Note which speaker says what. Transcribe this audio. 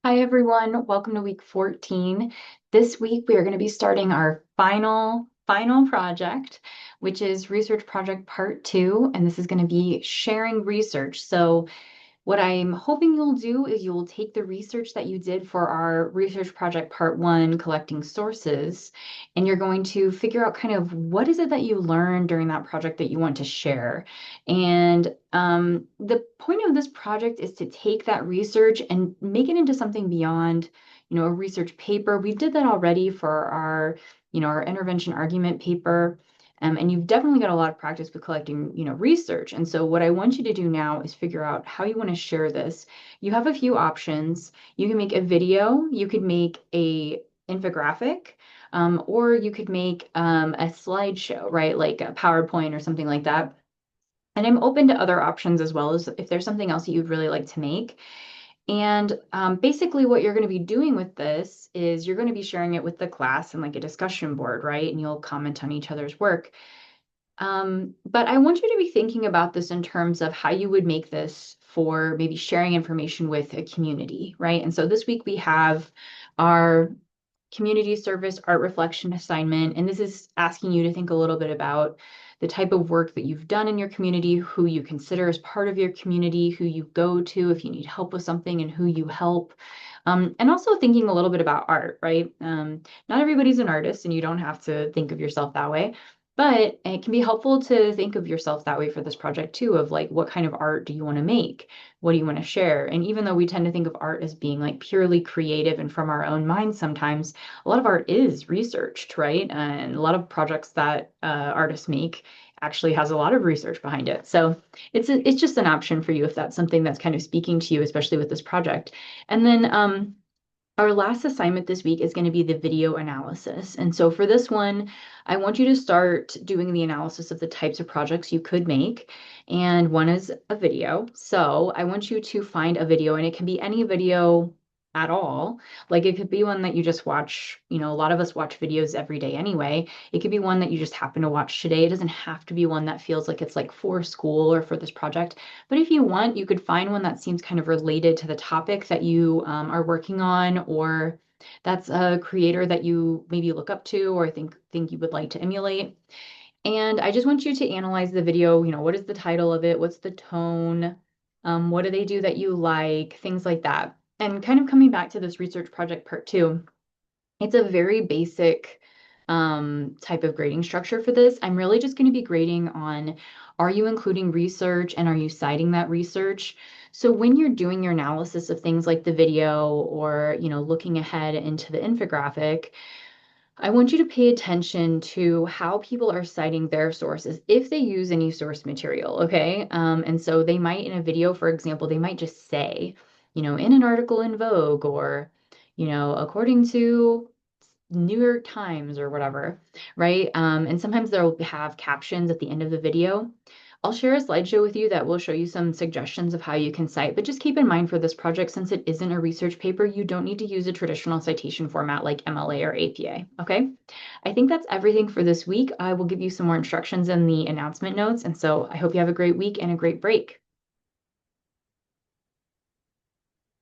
Speaker 1: Hi, everyone. Welcome to week 14. This week, we are going to be starting our final project, which is research project part 2, and this is going to be sharing research. So what I'm hoping you'll do is you'll take the research that you did for our research project part 1, collecting sources, and you're going to figure out kind of what is it that you learned during that project that you want to share. And the point of this project is to take that research and make it into something beyond, a research paper. We did that already for our intervention argument paper. And you've definitely got a lot of practice with collecting, research. And so what I want you to do now is figure out how you want to share this. You have a few options. You can make a video, you could make a infographic, or you could make a slideshow, right? Like a PowerPoint or something like that. And I'm open to other options as well as if there's something else that you'd really like to make. And basically, what you're going to be doing with this is you're going to be sharing it with the class and like a discussion board, right? And you'll comment on each other's work. But I want you to be thinking about this in terms of how you would make this for maybe sharing information with a community, right? And so this week we have our community service art reflection assignment, and this is asking you to think a little bit about the type of work that you've done in your community, who you consider as part of your community, who you go to if you need help with something, and who you help. And also thinking a little bit about art, right? Not everybody's an artist, and you don't have to think of yourself that way. But it can be helpful to think of yourself that way for this project too, of like, what kind of art do you want to make? What do you want to share? And even though we tend to think of art as being like purely creative and from our own minds sometimes, a lot of art is researched, right? And a lot of projects that artists make actually has a lot of research behind it. So it's just an option for you if that's something that's kind of speaking to you, especially with this project. And then our last assignment this week is going to be the video analysis. And so for this one, I want you to start doing the analysis of the types of projects you could make. And one is a video. So I want you to find a video, and it can be any video at all. Like it could be one that you just watch, a lot of us watch videos every day anyway. It could be one that you just happen to watch today. It doesn't have to be one that feels like it's like for school or for this project. But if you want, you could find one that seems kind of related to the topic that you are working on, or that's a creator that you maybe look up to or think you would like to emulate. And I just want you to analyze the video. What is the title of it? What's the tone? What do they do that you like? Things like that. And kind of coming back to this research project part 2, it's a very basic type of grading structure for this. I'm really just going to be grading on, are you including research and are you citing that research? So when you're doing your analysis of things like the video or, looking ahead into the infographic, I want you to pay attention to how people are citing their sources if they use any source material, okay? And so they might, in a video, for example, they might just say, in an article in Vogue or, according to New York Times or whatever, right? And sometimes they'll have captions at the end of the video. I'll share a slideshow with you that will show you some suggestions of how you can cite, but just keep in mind for this project, since it isn't a research paper, you don't need to use a traditional citation format like MLA or APA, okay? I think that's everything for this week. I will give you some more instructions in the announcement notes, and so I hope you have a great week and a great break.